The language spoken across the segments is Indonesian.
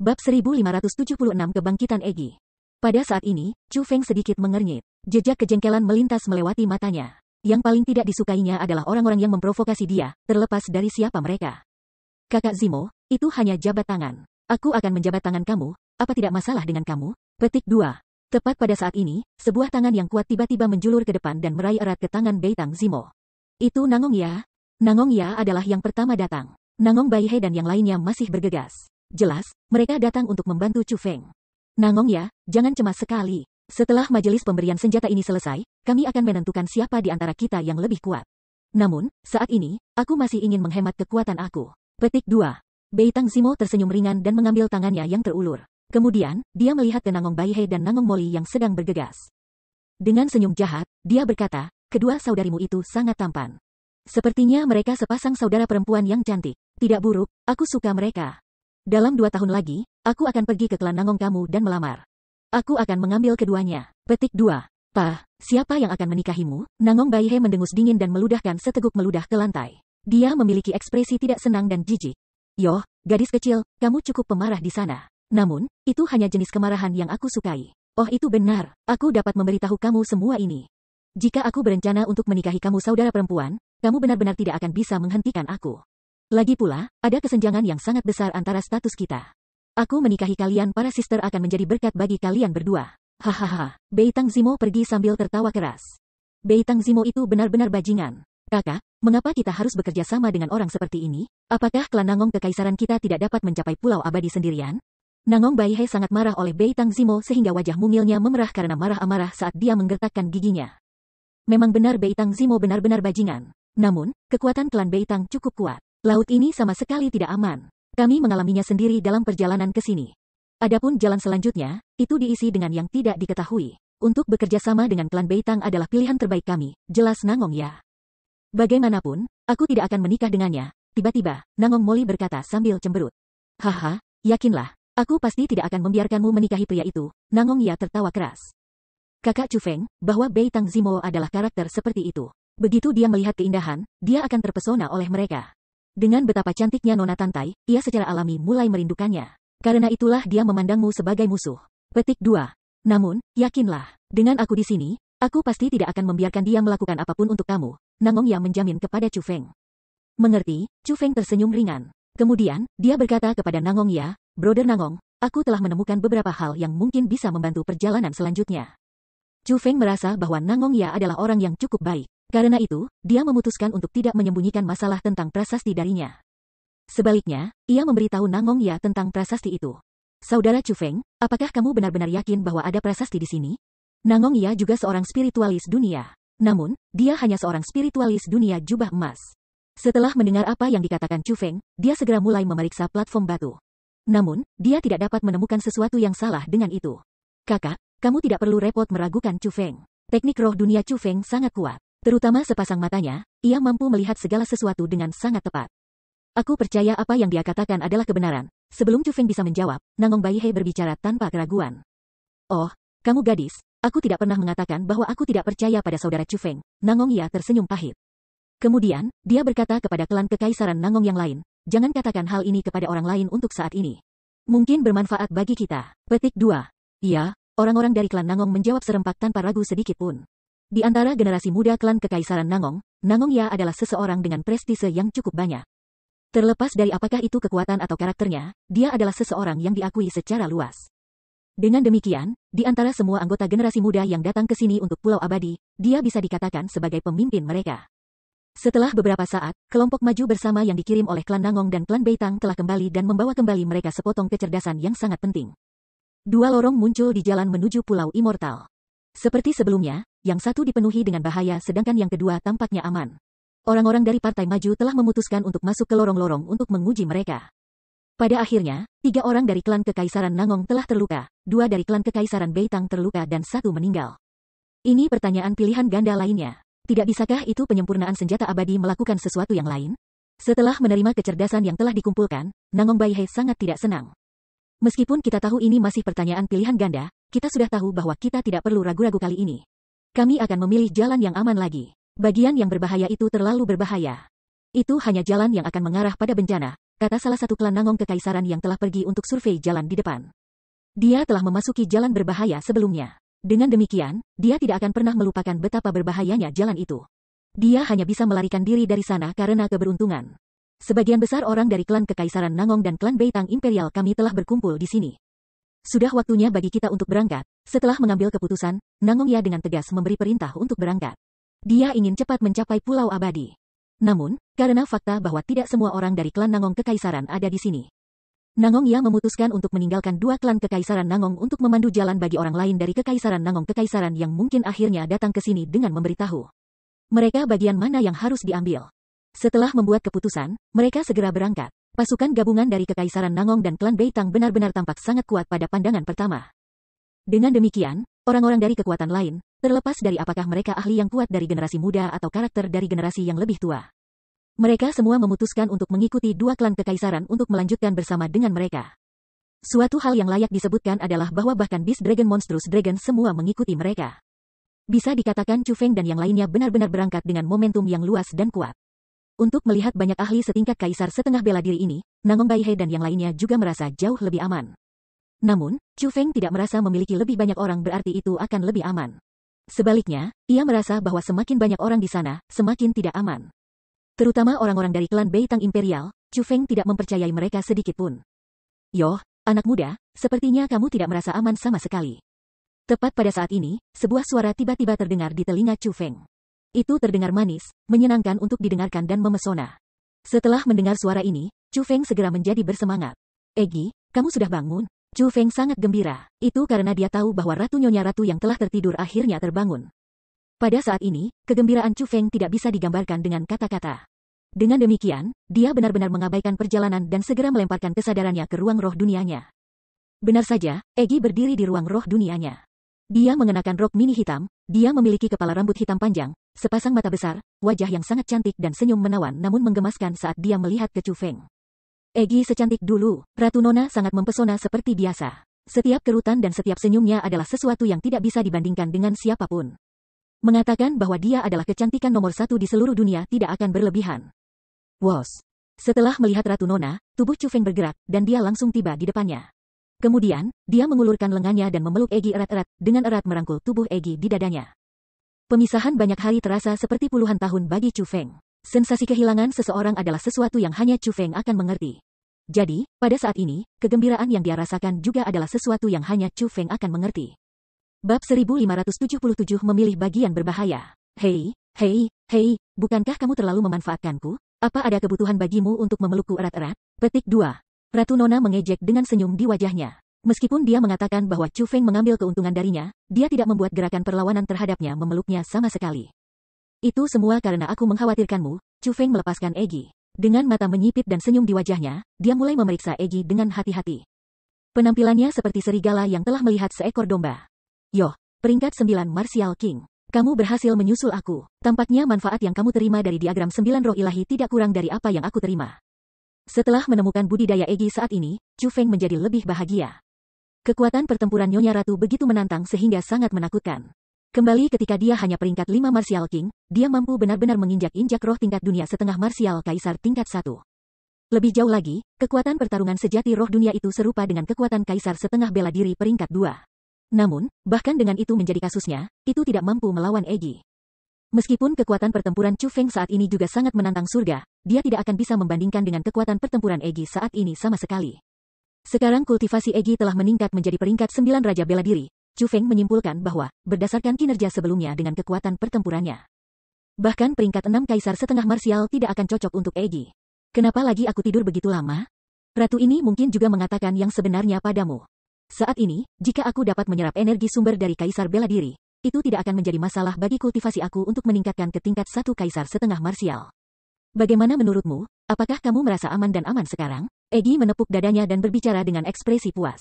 Bab 1576 Kebangkitan Egi. Pada saat ini, Chu Feng sedikit mengernyit. Jejak kejengkelan melintas melewati matanya. Yang paling tidak disukainya adalah orang-orang yang memprovokasi dia, terlepas dari siapa mereka. Kakak Zimo, itu hanya jabat tangan. Aku akan menjabat tangan kamu, apa tidak masalah dengan kamu? Petik 2. Tepat pada saat ini, sebuah tangan yang kuat tiba-tiba menjulur ke depan dan meraih erat ke tangan Beitang Zimo. Itu Nangong ya? Nangong ya adalah yang pertama datang. Nangong Baihe dan yang lainnya masih bergegas. Jelas, mereka datang untuk membantu Chu Feng. Nangong ya, jangan cemas sekali. Setelah majelis pemberian senjata ini selesai, kami akan menentukan siapa di antara kita yang lebih kuat. Namun, saat ini, aku masih ingin menghemat kekuatan aku. Petik 2. Beitang Zimo tersenyum ringan dan mengambil tangannya yang terulur. Kemudian, dia melihat ke Nangong Baihe dan Nangong Moli yang sedang bergegas. Dengan senyum jahat, dia berkata, kedua saudarimu itu sangat tampan. Sepertinya mereka sepasang saudara perempuan yang cantik. Tidak buruk, aku suka mereka. Dalam 2 tahun lagi, aku akan pergi ke klan Nangong kamu dan melamar. Aku akan mengambil keduanya. Petik 2. Pah, siapa yang akan menikahimu? Nangong Baihe mendengus dingin dan meludahkan seteguk meludah ke lantai. Dia memiliki ekspresi tidak senang dan jijik. Yoh, gadis kecil, kamu cukup pemarah di sana. Namun, itu hanya jenis kemarahan yang aku sukai. Oh itu benar, aku dapat memberitahu kamu semua ini. Jika aku berencana untuk menikahi kamu saudara perempuan, kamu benar-benar tidak akan bisa menghentikan aku. Lagi pula, ada kesenjangan yang sangat besar antara status kita. Aku menikahi kalian para sister akan menjadi berkat bagi kalian berdua. Hahaha, Beitang Zimo pergi sambil tertawa keras. Beitang Zimo itu benar-benar bajingan. Kakak, mengapa kita harus bekerja sama dengan orang seperti ini? Apakah klan Nangong kekaisaran kita tidak dapat mencapai pulau abadi sendirian? Nangong Baihe sangat marah oleh Beitang Zimo sehingga wajah mungilnya memerah karena marah amarah saat dia menggertakkan giginya. Memang benar Beitang Zimo benar-benar bajingan. Namun, kekuatan klan Beitang cukup kuat. Laut ini sama sekali tidak aman. Kami mengalaminya sendiri dalam perjalanan ke sini. Adapun jalan selanjutnya, itu diisi dengan yang tidak diketahui. Untuk bekerja sama dengan klan Beitang adalah pilihan terbaik kami, jelas Nangong ya. Bagaimanapun, aku tidak akan menikah dengannya. Tiba-tiba, Nangong Moli berkata sambil cemberut. Haha, yakinlah, aku pasti tidak akan membiarkanmu menikahi pria itu. Nangong ya tertawa keras. Kakak Chu Feng, bahwa Beitang Zimo adalah karakter seperti itu. Begitu dia melihat keindahan, dia akan terpesona oleh mereka. Dengan betapa cantiknya Nona Tantai, ia secara alami mulai merindukannya. Karena itulah dia memandangmu sebagai musuh. Petik 2. Namun, yakinlah, dengan aku di sini, aku pasti tidak akan membiarkan dia melakukan apapun untuk kamu. Nangong ya menjamin kepada Chu Feng. Mengerti, Chu Feng tersenyum ringan. Kemudian, dia berkata kepada Nangong ya, Brother Nangong, aku telah menemukan beberapa hal yang mungkin bisa membantu perjalanan selanjutnya. Chu Feng merasa bahwa Nangong ya adalah orang yang cukup baik. Karena itu, dia memutuskan untuk tidak menyembunyikan masalah tentang prasasti darinya. Sebaliknya, ia memberitahu Nangong ya tentang prasasti itu. Saudara Chu Feng, apakah kamu benar-benar yakin bahwa ada prasasti di sini? Nangong ya juga seorang spiritualis dunia. Namun, dia hanya seorang spiritualis dunia jubah emas. Setelah mendengar apa yang dikatakan Chu Feng, dia segera mulai memeriksa platform batu. Namun, dia tidak dapat menemukan sesuatu yang salah dengan itu. Kakak, kamu tidak perlu repot meragukan Chu Feng. Teknik roh dunia Chu Feng sangat kuat. Terutama sepasang matanya, ia mampu melihat segala sesuatu dengan sangat tepat. Aku percaya apa yang dia katakan adalah kebenaran. Sebelum Chu Feng bisa menjawab, Nangong Baihe berbicara tanpa keraguan. Oh, kamu gadis, aku tidak pernah mengatakan bahwa aku tidak percaya pada saudara Chu Feng. Nangong ya tersenyum pahit. Kemudian, dia berkata kepada klan kekaisaran Nangong yang lain, jangan katakan hal ini kepada orang lain untuk saat ini. Mungkin bermanfaat bagi kita. Petik 2. Iya, orang-orang dari klan Nangong menjawab serempak tanpa ragu sedikit pun. Di antara generasi muda klan kekaisaran Nangong, Nangong ya adalah seseorang dengan prestise yang cukup banyak. Terlepas dari apakah itu kekuatan atau karakternya, dia adalah seseorang yang diakui secara luas. Dengan demikian, di antara semua anggota generasi muda yang datang ke sini untuk Pulau Abadi, dia bisa dikatakan sebagai pemimpin mereka. Setelah beberapa saat, kelompok maju bersama yang dikirim oleh klan Nangong dan klan Beitang telah kembali dan membawa kembali mereka sepotong kecerdasan yang sangat penting. 2 lorong muncul di jalan menuju Pulau Immortal. Seperti sebelumnya, yang satu dipenuhi dengan bahaya sedangkan yang kedua tampaknya aman. Orang-orang dari Partai Maju telah memutuskan untuk masuk ke lorong-lorong untuk menguji mereka. Pada akhirnya, 3 orang dari klan Kekaisaran Nangong telah terluka, 2 dari klan Kekaisaran Beitang terluka dan 1 meninggal. Ini pertanyaan pilihan ganda lainnya. Tidak bisakah itu penyempurnaan senjata abadi melakukan sesuatu yang lain? Setelah menerima kecerdasan yang telah dikumpulkan, Nangong Baihe sangat tidak senang. Meskipun kita tahu ini masih pertanyaan pilihan ganda, kita sudah tahu bahwa kita tidak perlu ragu-ragu kali ini. Kami akan memilih jalan yang aman lagi. Bagian yang berbahaya itu terlalu berbahaya. Itu hanya jalan yang akan mengarah pada bencana. kata salah satu klan Nangong Kekaisaran yang telah pergi untuk survei jalan di depan. Dia telah memasuki jalan berbahaya sebelumnya. Dengan demikian, dia tidak akan pernah melupakan betapa berbahayanya jalan itu. Dia hanya bisa melarikan diri dari sana karena keberuntungan. Sebagian besar orang dari klan Kekaisaran Nangong dan klan Beitang Imperial kami telah berkumpul di sini. Sudah waktunya bagi kita untuk berangkat. Setelah mengambil keputusan, Nangong Ya dengan tegas memberi perintah untuk berangkat. Dia ingin cepat mencapai Pulau Abadi. Namun, karena fakta bahwa tidak semua orang dari klan Nangong Kekaisaran ada di sini, Nangong Ya memutuskan untuk meninggalkan dua klan Kekaisaran Nangong untuk memandu jalan bagi orang lain dari Kekaisaran Nangong Kekaisaran yang mungkin akhirnya datang ke sini dengan memberitahu mereka bagian mana yang harus diambil. Setelah membuat keputusan, mereka segera berangkat. Pasukan gabungan dari Kekaisaran Nangong dan klan Beitang benar-benar tampak sangat kuat pada pandangan pertama. Dengan demikian, orang-orang dari kekuatan lain, terlepas dari apakah mereka ahli yang kuat dari generasi muda atau karakter dari generasi yang lebih tua, mereka semua memutuskan untuk mengikuti dua klan Kekaisaran untuk melanjutkan bersama dengan mereka. Suatu hal yang layak disebutkan adalah bahwa bahkan Beast Dragon Monstrous Dragon semua mengikuti mereka. Bisa dikatakan Chu Feng dan yang lainnya benar-benar berangkat dengan momentum yang luas dan kuat. Untuk melihat banyak ahli setingkat kaisar setengah bela diri ini, Nangong Baihe dan yang lainnya juga merasa jauh lebih aman. Namun, Chu Feng tidak merasa memiliki lebih banyak orang berarti itu akan lebih aman. Sebaliknya, ia merasa bahwa semakin banyak orang di sana, semakin tidak aman. Terutama orang-orang dari klan Beitang Imperial, Chu Feng tidak mempercayai mereka sedikit pun. Yoh, anak muda, sepertinya kamu tidak merasa aman sama sekali. Tepat pada saat ini, sebuah suara tiba-tiba terdengar di telinga Chu Feng. Itu terdengar manis, menyenangkan untuk didengarkan dan memesona. Setelah mendengar suara ini, Chu Feng segera menjadi bersemangat. Egi, kamu sudah bangun? Chu Feng sangat gembira. Itu karena dia tahu bahwa Ratu Nyonya Ratu yang telah tertidur akhirnya terbangun. Pada saat ini, kegembiraan Chu Feng tidak bisa digambarkan dengan kata-kata. Dengan demikian, dia benar-benar mengabaikan perjalanan dan segera melemparkan kesadarannya ke ruang roh dunianya. Benar saja, Egi berdiri di ruang roh dunianya. Dia mengenakan rok mini hitam, dia memiliki kepala rambut hitam panjang, sepasang mata besar, wajah yang sangat cantik dan senyum menawan namun menggemaskan saat dia melihat ke Chu Feng. Egi secantik dulu, Ratu Nona sangat mempesona seperti biasa. Setiap kerutan dan setiap senyumnya adalah sesuatu yang tidak bisa dibandingkan dengan siapapun. Mengatakan bahwa dia adalah kecantikan nomor satu di seluruh dunia tidak akan berlebihan. Wos. Setelah melihat Ratu Nona, tubuh Chu Feng bergerak, dan dia langsung tiba di depannya. Kemudian, dia mengulurkan lengannya dan memeluk Egi erat-erat, dengan erat merangkul tubuh Egi di dadanya. Pemisahan banyak hari terasa seperti puluhan tahun bagi Chu Feng. Sensasi kehilangan seseorang adalah sesuatu yang hanya Chu Feng akan mengerti. Jadi, pada saat ini, kegembiraan yang dia rasakan juga adalah sesuatu yang hanya Chu Feng akan mengerti. Bab 1577 memilih bagian berbahaya. Hei, bukankah kamu terlalu memanfaatkanku? Apa ada kebutuhan bagimu untuk memelukku erat-erat? Petik 2. Ratu Nona mengejek dengan senyum di wajahnya. Meskipun dia mengatakan bahwa Chu Feng mengambil keuntungan darinya, dia tidak membuat gerakan perlawanan terhadapnya memeluknya sama sekali. Itu semua karena aku mengkhawatirkanmu, Chu Feng melepaskan Egi. Dengan mata menyipit dan senyum di wajahnya, dia mulai memeriksa Egi dengan hati-hati. Penampilannya seperti serigala yang telah melihat seekor domba. Yoh, peringkat 9 Martial King. Kamu berhasil menyusul aku. Tampaknya manfaat yang kamu terima dari diagram 9 roh ilahi tidak kurang dari apa yang aku terima. Setelah menemukan budidaya Egi saat ini, Chu Feng menjadi lebih bahagia. Kekuatan pertempuran Nyonya Ratu begitu menantang sehingga sangat menakutkan. Kembali ketika dia hanya peringkat 5 Martial King, dia mampu benar-benar menginjak-injak roh tingkat dunia setengah Martial Kaisar tingkat 1. Lebih jauh lagi, kekuatan pertarungan sejati roh dunia itu serupa dengan kekuatan Kaisar setengah bela diri peringkat 2. Namun, bahkan dengan itu menjadi kasusnya, itu tidak mampu melawan Egi. Meskipun kekuatan pertempuran Chu Feng saat ini juga sangat menantang surga, dia tidak akan bisa membandingkan dengan kekuatan pertempuran Egi saat ini sama sekali. Sekarang kultivasi Egi telah meningkat menjadi peringkat 9 Raja Bela Diri. Chu Feng menyimpulkan bahwa, berdasarkan kinerja sebelumnya dengan kekuatan pertempurannya, bahkan peringkat 6 Kaisar setengah Martial tidak akan cocok untuk Egi. Kenapa lagi aku tidur begitu lama? Ratu ini mungkin juga mengatakan yang sebenarnya padamu. Saat ini, jika aku dapat menyerap energi sumber dari Kaisar Bela Diri, itu tidak akan menjadi masalah bagi kultivasi aku untuk meningkatkan ke tingkat 1 Kaisar setengah Martial. Bagaimana menurutmu? Apakah kamu merasa aman dan aman sekarang? Egi menepuk dadanya dan berbicara dengan ekspresi puas.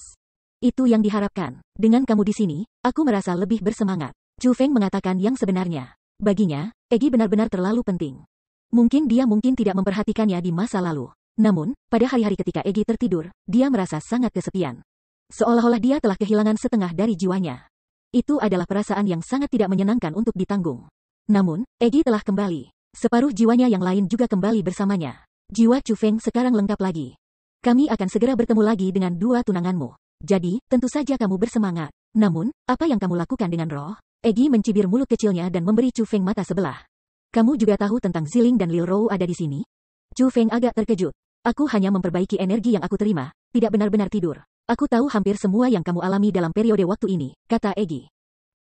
Itu yang diharapkan. Dengan kamu di sini, aku merasa lebih bersemangat. Chu Feng mengatakan yang sebenarnya. Baginya, Egi benar-benar terlalu penting. Mungkin dia tidak memperhatikannya di masa lalu. Namun, pada hari-hari ketika Egi tertidur, dia merasa sangat kesepian. Seolah-olah dia telah kehilangan setengah dari jiwanya. Itu adalah perasaan yang sangat tidak menyenangkan untuk ditanggung. Namun, Egi telah kembali. Separuh jiwanya yang lain juga kembali bersamanya. Jiwa Chu Feng sekarang lengkap lagi. Kami akan segera bertemu lagi dengan dua tunanganmu. Jadi, tentu saja kamu bersemangat. Namun, apa yang kamu lakukan dengan roh? Egi mencibir mulut kecilnya dan memberi Chu Feng mata sebelah. Kamu juga tahu tentang Ziling dan Lil Rou ada di sini? Chu Feng agak terkejut. Aku hanya memperbaiki energi yang aku terima, tidak benar-benar tidur. Aku tahu hampir semua yang kamu alami dalam periode waktu ini, kata Egi.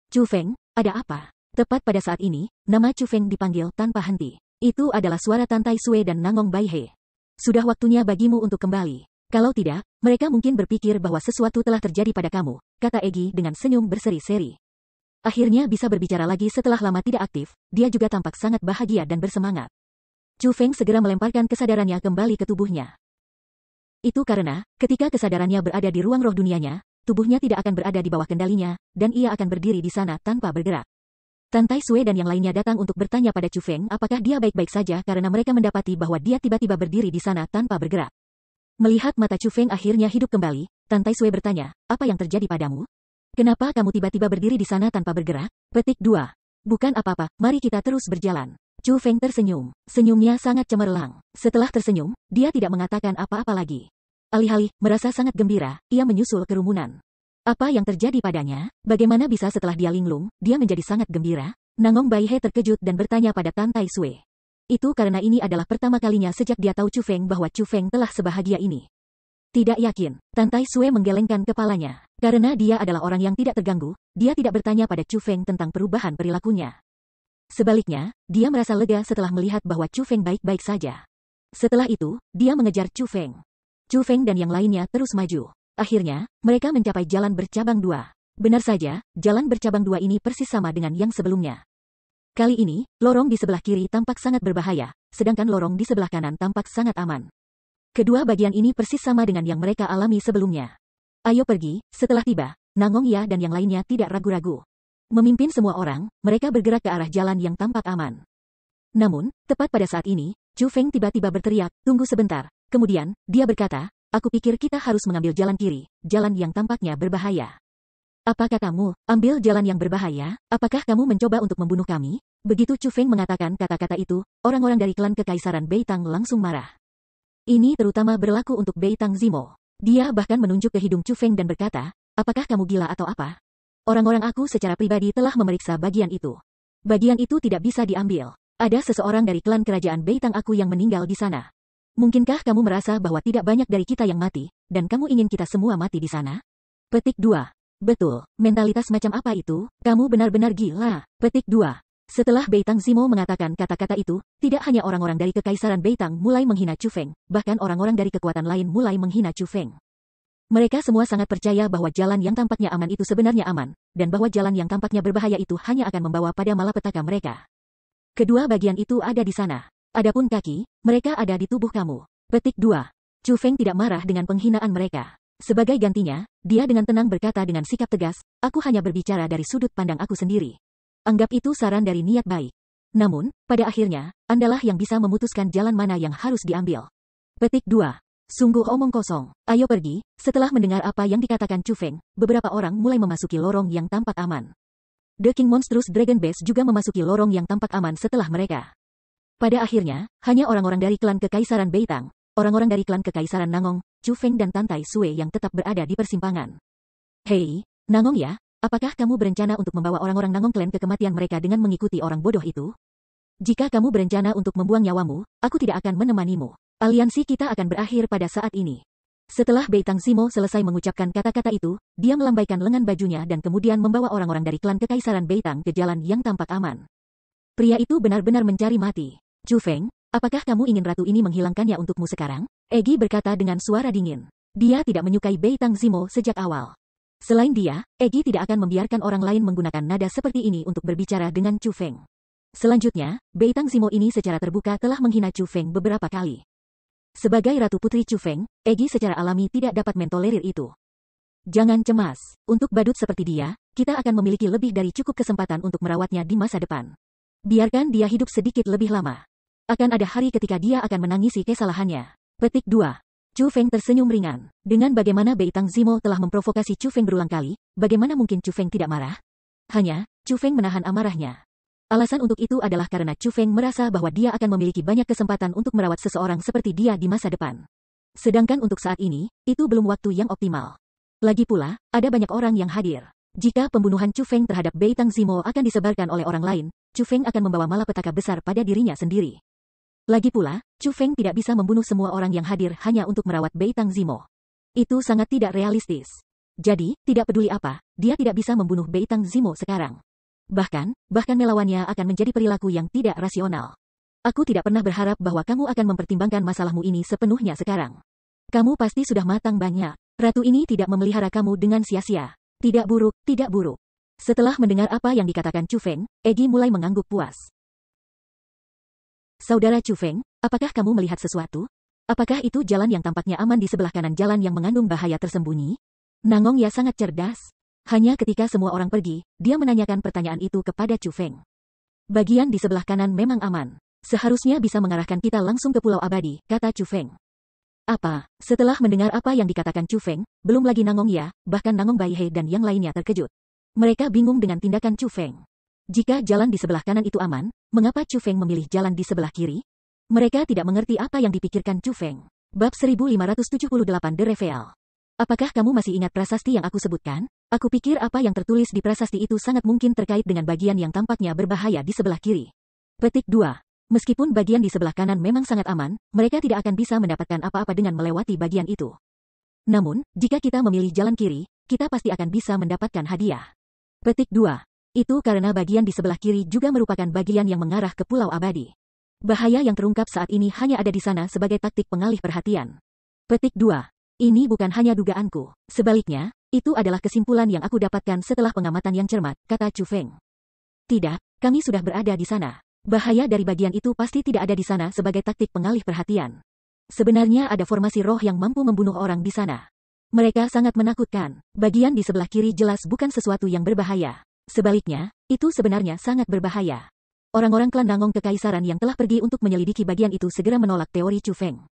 Chu Feng, ada apa? Tepat pada saat ini, nama Chu Feng dipanggil tanpa henti. Itu adalah suara Tantai Sue dan Nangong Bai He. Sudah waktunya bagimu untuk kembali. Kalau tidak, mereka mungkin berpikir bahwa sesuatu telah terjadi pada kamu, kata Egi dengan senyum berseri-seri. Akhirnya bisa berbicara lagi setelah lama tidak aktif, dia juga tampak sangat bahagia dan bersemangat. Chu Feng segera melemparkan kesadarannya kembali ke tubuhnya. Itu karena, ketika kesadarannya berada di ruang roh dunianya, tubuhnya tidak akan berada di bawah kendalinya, dan ia akan berdiri di sana tanpa bergerak. Tantai Sue dan yang lainnya datang untuk bertanya pada Chu Feng apakah dia baik-baik saja karena mereka mendapati bahwa dia tiba-tiba berdiri di sana tanpa bergerak. Melihat mata Chu Feng akhirnya hidup kembali, Tantai Sue bertanya, apa yang terjadi padamu? Kenapa kamu tiba-tiba berdiri di sana tanpa bergerak? Petik 2. Bukan apa-apa, mari kita terus berjalan. Chu Feng tersenyum. Senyumnya sangat cemerlang. Setelah tersenyum, dia tidak mengatakan apa-apa lagi. Alih-alih, merasa sangat gembira, ia menyusul kerumunan. Apa yang terjadi padanya? Bagaimana bisa setelah dia linglung, dia menjadi sangat gembira? Nangong Bai He terkejut dan bertanya pada Tantai Sue. Itu karena ini adalah pertama kalinya sejak dia tahu Chu Feng bahwa Chu Feng telah sebahagia ini. Tidak yakin, Tantai Sue menggelengkan kepalanya. Karena dia adalah orang yang tidak terganggu, dia tidak bertanya pada Chu Feng tentang perubahan perilakunya. Sebaliknya, dia merasa lega setelah melihat bahwa Chu Feng baik-baik saja. Setelah itu, dia mengejar Chu Feng. Chu Feng dan yang lainnya terus maju. Akhirnya, mereka mencapai jalan bercabang 2. Benar saja, jalan bercabang 2 ini persis sama dengan yang sebelumnya. Kali ini, lorong di sebelah kiri tampak sangat berbahaya, sedangkan lorong di sebelah kanan tampak sangat aman. Kedua bagian ini persis sama dengan yang mereka alami sebelumnya. Ayo pergi, setelah tiba, Nangong Ya dan yang lainnya tidak ragu-ragu. Memimpin semua orang, mereka bergerak ke arah jalan yang tampak aman. Namun, tepat pada saat ini, Chu Feng tiba-tiba berteriak, tunggu sebentar. Kemudian, dia berkata, aku pikir kita harus mengambil jalan kiri, jalan yang tampaknya berbahaya. Apa katamu, ambil jalan yang berbahaya? Apakah kamu mencoba untuk membunuh kami? Begitu Chu Feng mengatakan kata-kata itu, orang-orang dari klan Kekaisaran Beitang langsung marah. Ini terutama berlaku untuk Beitang Zimo. Dia bahkan menunjuk ke hidung Chu Feng dan berkata, apakah kamu gila atau apa? Orang-orang aku secara pribadi telah memeriksa bagian itu. Bagian itu tidak bisa diambil. Ada seseorang dari klan kerajaan Beitang aku yang meninggal di sana. Mungkinkah kamu merasa bahwa tidak banyak dari kita yang mati, dan kamu ingin kita semua mati di sana? Petik 2. Betul, mentalitas macam apa itu? Kamu benar-benar gila. Petik 2. Setelah Beitang Zimo mengatakan kata-kata itu, tidak hanya orang-orang dari Kekaisaran Beitang mulai menghina Chu Feng, bahkan orang-orang dari kekuatan lain mulai menghina Chu Feng. Mereka semua sangat percaya bahwa jalan yang tampaknya aman itu sebenarnya aman, dan bahwa jalan yang tampaknya berbahaya itu hanya akan membawa pada malapetaka mereka. Kedua bagian itu ada di sana. Adapun kaki, mereka ada di tubuh kamu. Petik 2. Chu Feng tidak marah dengan penghinaan mereka. Sebagai gantinya, dia dengan tenang berkata dengan sikap tegas, aku hanya berbicara dari sudut pandang aku sendiri. Anggap itu saran dari niat baik. Namun, pada akhirnya, Andalah yang bisa memutuskan jalan mana yang harus diambil. Petik 2. Sungguh omong kosong. Ayo pergi. Setelah mendengar apa yang dikatakan Chu Feng, beberapa orang mulai memasuki lorong yang tampak aman. The King Monstrous Dragon Base juga memasuki lorong yang tampak aman setelah mereka. Pada akhirnya, hanya orang-orang dari klan Kekaisaran Beitang, orang-orang dari klan Kekaisaran Nangong, Chu Feng dan Tantai Sue yang tetap berada di persimpangan. Hei, Nangong Ya, apakah kamu berencana untuk membawa orang-orang Nangong Clan ke kematian mereka dengan mengikuti orang bodoh itu? Jika kamu berencana untuk membuang nyawamu, aku tidak akan menemanimu. Aliansi kita akan berakhir pada saat ini. Setelah Beitang Zimo selesai mengucapkan kata-kata itu, dia melambaikan lengan bajunya dan kemudian membawa orang-orang dari klan Kekaisaran Beitang ke jalan yang tampak aman. Pria itu benar-benar mencari mati. Chu Feng, apakah kamu ingin ratu ini menghilangkannya untukmu sekarang? Egi berkata dengan suara dingin. Dia tidak menyukai Beitang Zimo sejak awal. Selain dia, Egi tidak akan membiarkan orang lain menggunakan nada seperti ini untuk berbicara dengan Chu Feng. Selanjutnya, Beitang Zimo ini secara terbuka telah menghina Chu Feng beberapa kali. Sebagai Ratu Putri Chu Feng, Egi secara alami tidak dapat mentolerir itu. Jangan cemas, untuk badut seperti dia, kita akan memiliki lebih dari cukup kesempatan untuk merawatnya di masa depan. Biarkan dia hidup sedikit lebih lama. Akan ada hari ketika dia akan menangisi kesalahannya. Petik 2. Chu Feng tersenyum ringan. Dengan bagaimana Beitang Zimo telah memprovokasi Chu Feng berulang kali, bagaimana mungkin Chu Feng tidak marah? Hanya, Chu Feng menahan amarahnya. Alasan untuk itu adalah karena Chu Feng merasa bahwa dia akan memiliki banyak kesempatan untuk merawat seseorang seperti dia di masa depan. Sedangkan untuk saat ini, itu belum waktu yang optimal. Lagi pula, ada banyak orang yang hadir. Jika pembunuhan Chu Feng terhadap Bei Tang Zimo akan disebarkan oleh orang lain, Chu Feng akan membawa malapetaka besar pada dirinya sendiri. Lagi pula, Chu Feng tidak bisa membunuh semua orang yang hadir hanya untuk merawat Bei Tang Zimo. Itu sangat tidak realistis. Jadi, tidak peduli apa, dia tidak bisa membunuh Bei Tang Zimo sekarang. Bahkan melawannya akan menjadi perilaku yang tidak rasional. Aku tidak pernah berharap bahwa kamu akan mempertimbangkan masalahmu ini sepenuhnya sekarang. Kamu pasti sudah matang banyak. Ratu ini tidak memelihara kamu dengan sia-sia. Tidak buruk, tidak buruk. Setelah mendengar apa yang dikatakan Chu Feng, Egi mulai mengangguk puas. Saudara Chu Feng, apakah kamu melihat sesuatu? Apakah itu jalan yang tampaknya aman di sebelah kanan jalan yang mengandung bahaya tersembunyi? Nangong ya sangat cerdas. Hanya ketika semua orang pergi, dia menanyakan pertanyaan itu kepada Chu Feng. Bagian di sebelah kanan memang aman. Seharusnya bisa mengarahkan kita langsung ke Pulau Abadi, kata Chu Feng. Apa? Setelah mendengar apa yang dikatakan Chu Feng, belum lagi Nangong ya, bahkan Nangong Baihei dan yang lainnya terkejut. Mereka bingung dengan tindakan Chu Feng. Jika jalan di sebelah kanan itu aman, mengapa Chu Feng memilih jalan di sebelah kiri? Mereka tidak mengerti apa yang dipikirkan Chu Feng. Bab 1578 The Reveal. Apakah kamu masih ingat prasasti yang aku sebutkan? Aku pikir apa yang tertulis di prasasti itu sangat mungkin terkait dengan bagian yang tampaknya berbahaya di sebelah kiri. Petik 2. Meskipun bagian di sebelah kanan memang sangat aman, mereka tidak akan bisa mendapatkan apa-apa dengan melewati bagian itu. Namun, jika kita memilih jalan kiri, kita pasti akan bisa mendapatkan hadiah. Petik 2. Itu karena bagian di sebelah kiri juga merupakan bagian yang mengarah ke Pulau Abadi. Bahaya yang terungkap saat ini hanya ada di sana sebagai taktik pengalih perhatian. Petik 2. Ini bukan hanya dugaanku. Sebaliknya, itu adalah kesimpulan yang aku dapatkan setelah pengamatan yang cermat, kata Chu Feng. Tidak, kami sudah berada di sana. Bahaya dari bagian itu pasti tidak ada di sana sebagai taktik pengalih perhatian. Sebenarnya ada formasi roh yang mampu membunuh orang di sana. Mereka sangat menakutkan. Bagian di sebelah kiri jelas bukan sesuatu yang berbahaya. Sebaliknya, itu sebenarnya sangat berbahaya. Orang-orang klan Nangong Kekaisaran yang telah pergi untuk menyelidiki bagian itu segera menolak teori Chu Feng.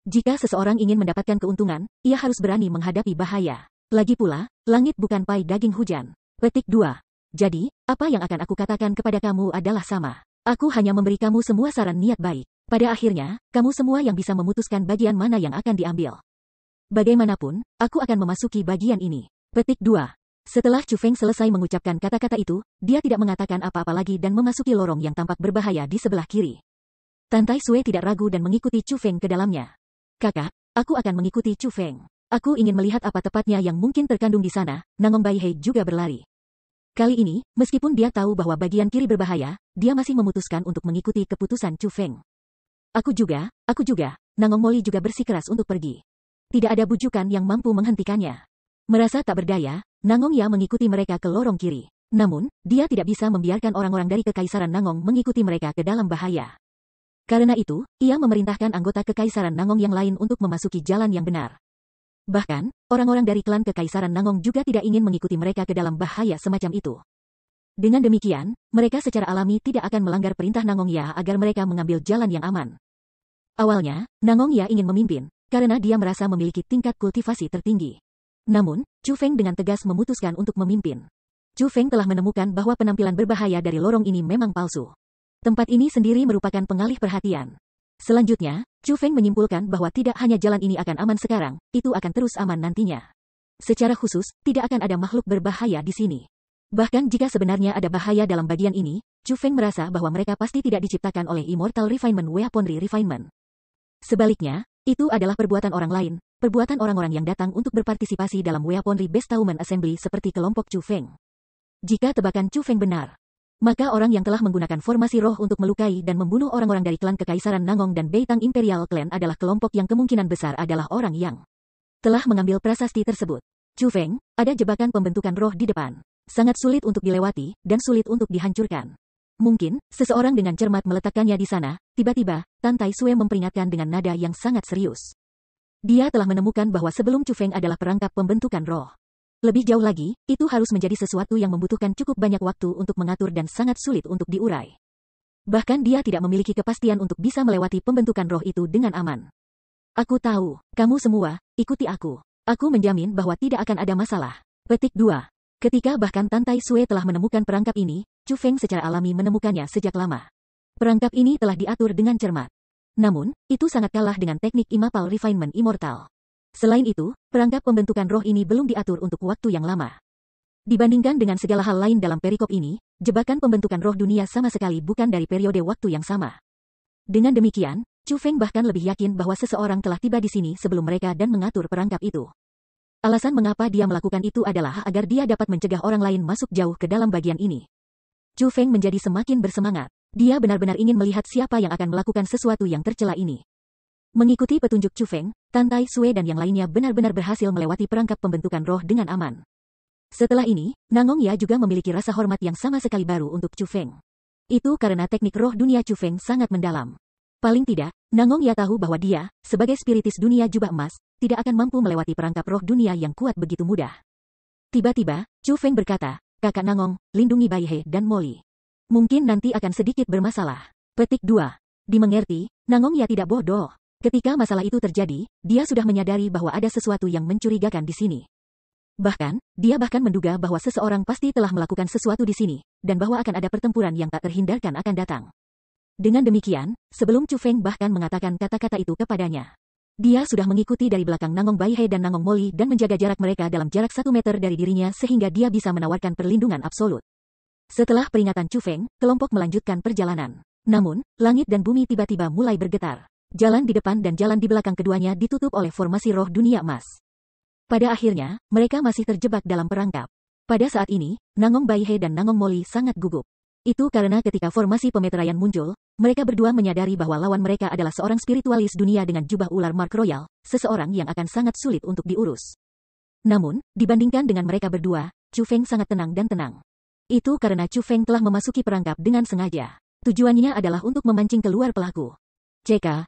Jika seseorang ingin mendapatkan keuntungan, ia harus berani menghadapi bahaya. Lagi pula, langit bukan pai daging hujan. Petik 2. Jadi, apa yang akan aku katakan kepada kamu adalah sama. Aku hanya memberi kamu semua saran niat baik. Pada akhirnya, kamu semua yang bisa memutuskan bagian mana yang akan diambil. Bagaimanapun, aku akan memasuki bagian ini. Petik 2. Setelah Chu Feng selesai mengucapkan kata-kata itu, dia tidak mengatakan apa-apa lagi dan memasuki lorong yang tampak berbahaya di sebelah kiri. Tantai Sue tidak ragu dan mengikuti Chu Feng ke dalamnya. Kakak, aku akan mengikuti Chu Feng. Aku ingin melihat apa tepatnya yang mungkin terkandung di sana. Nangong Baihei juga berlari. Kali ini, meskipun dia tahu bahwa bagian kiri berbahaya, dia masih memutuskan untuk mengikuti keputusan Chu Feng. Aku juga, Nangong Moli juga bersikeras untuk pergi. Tidak ada bujukan yang mampu menghentikannya. Merasa tak berdaya, Nangong Ya mengikuti mereka ke lorong kiri. Namun, dia tidak bisa membiarkan orang-orang dari Kekaisaran Nangong mengikuti mereka ke dalam bahaya. Karena itu, ia memerintahkan anggota Kekaisaran Nangong yang lain untuk memasuki jalan yang benar. Bahkan, orang-orang dari klan Kekaisaran Nangong juga tidak ingin mengikuti mereka ke dalam bahaya semacam itu. Dengan demikian, mereka secara alami tidak akan melanggar perintah Nangong Ya agar mereka mengambil jalan yang aman. Awalnya, Nangong Ya ingin memimpin, karena dia merasa memiliki tingkat kultivasi tertinggi. Namun, Chu Feng dengan tegas memutuskan untuk memimpin. Chu Feng telah menemukan bahwa penampilan berbahaya dari lorong ini memang palsu. Tempat ini sendiri merupakan pengalih perhatian. Selanjutnya, Chu Feng menyimpulkan bahwa tidak hanya jalan ini akan aman sekarang, itu akan terus aman nantinya. Secara khusus, tidak akan ada makhluk berbahaya di sini. Bahkan jika sebenarnya ada bahaya dalam bagian ini, Chu Feng merasa bahwa mereka pasti tidak diciptakan oleh Immortal Refinement Weaponry Refinement. Sebaliknya, itu adalah perbuatan orang lain, perbuatan orang-orang yang datang untuk berpartisipasi dalam Weaponry Bestowment Assembly seperti kelompok Chu Feng. Jika tebakan Chu Feng benar, maka orang yang telah menggunakan formasi roh untuk melukai dan membunuh orang-orang dari klan Kekaisaran Nangong dan Beitang Imperial Clan adalah kelompok yang kemungkinan besar adalah orang yang telah mengambil prasasti tersebut. Chu Feng, ada jebakan pembentukan roh di depan. Sangat sulit untuk dilewati, dan sulit untuk dihancurkan. Mungkin, seseorang dengan cermat meletakkannya di sana. Tiba-tiba, Tantai Sue memperingatkan dengan nada yang sangat serius. Dia telah menemukan bahwa sebelum Chu Feng adalah perangkap pembentukan roh. Lebih jauh lagi, itu harus menjadi sesuatu yang membutuhkan cukup banyak waktu untuk mengatur dan sangat sulit untuk diurai. Bahkan dia tidak memiliki kepastian untuk bisa melewati pembentukan roh itu dengan aman. Aku tahu, kamu semua, ikuti aku. Aku menjamin bahwa tidak akan ada masalah. Petik 2. Ketika bahkan Tantai Sue telah menemukan perangkap ini, Chu Feng secara alami menemukannya sejak lama. Perangkap ini telah diatur dengan cermat. Namun, itu sangat kalah dengan teknik Immapal Refinement Immortal. Selain itu, perangkap pembentukan roh ini belum diatur untuk waktu yang lama. Dibandingkan dengan segala hal lain dalam perikop ini, jebakan pembentukan roh dunia sama sekali bukan dari periode waktu yang sama. Dengan demikian, Chu Feng bahkan lebih yakin bahwa seseorang telah tiba di sini sebelum mereka dan mengatur perangkap itu. Alasan mengapa dia melakukan itu adalah agar dia dapat mencegah orang lain masuk jauh ke dalam bagian ini. Chu Feng menjadi semakin bersemangat. Dia benar-benar ingin melihat siapa yang akan melakukan sesuatu yang tercela ini. Mengikuti petunjuk Chu Feng, Tan Tai Sui dan yang lainnya benar-benar berhasil melewati perangkap pembentukan roh dengan aman. Setelah ini, Nangong Ya juga memiliki rasa hormat yang sama sekali baru untuk Chu Feng. Itu karena teknik roh dunia Chu Feng sangat mendalam. Paling tidak, Nangong Ya tahu bahwa dia, sebagai spiritis dunia jubah emas, tidak akan mampu melewati perangkap roh dunia yang kuat begitu mudah. Tiba-tiba, Chu Feng berkata, "Kakak Nangong, lindungi Bai He dan Molly. Mungkin nanti akan sedikit bermasalah." Petik 2. Dimengerti, Nangong Ya tidak bodoh. Ketika masalah itu terjadi, dia sudah menyadari bahwa ada sesuatu yang mencurigakan di sini. Bahkan, dia menduga bahwa seseorang pasti telah melakukan sesuatu di sini, dan bahwa akan ada pertempuran yang tak terhindarkan akan datang. Dengan demikian, sebelum Chu Feng bahkan mengatakan kata-kata itu kepadanya, dia sudah mengikuti dari belakang Nangong Bai He dan Nangong Molly dan menjaga jarak mereka dalam jarak 1 meter dari dirinya sehingga dia bisa menawarkan perlindungan absolut. Setelah peringatan Chu Feng, kelompok melanjutkan perjalanan. Namun, langit dan bumi tiba-tiba mulai bergetar. Jalan di depan dan jalan di belakang keduanya ditutup oleh formasi roh dunia emas. Pada akhirnya, mereka masih terjebak dalam perangkap. Pada saat ini, Nangong Bai He dan Nangong Molly sangat gugup. Itu karena ketika formasi pemeteraian muncul, mereka berdua menyadari bahwa lawan mereka adalah seorang spiritualis dunia dengan jubah ular Mark Royal, seseorang yang akan sangat sulit untuk diurus. Namun, dibandingkan dengan mereka berdua, Chu Feng sangat tenang dan tenang. Itu karena Chu Feng telah memasuki perangkap dengan sengaja. Tujuannya adalah untuk memancing keluar pelaku. CK.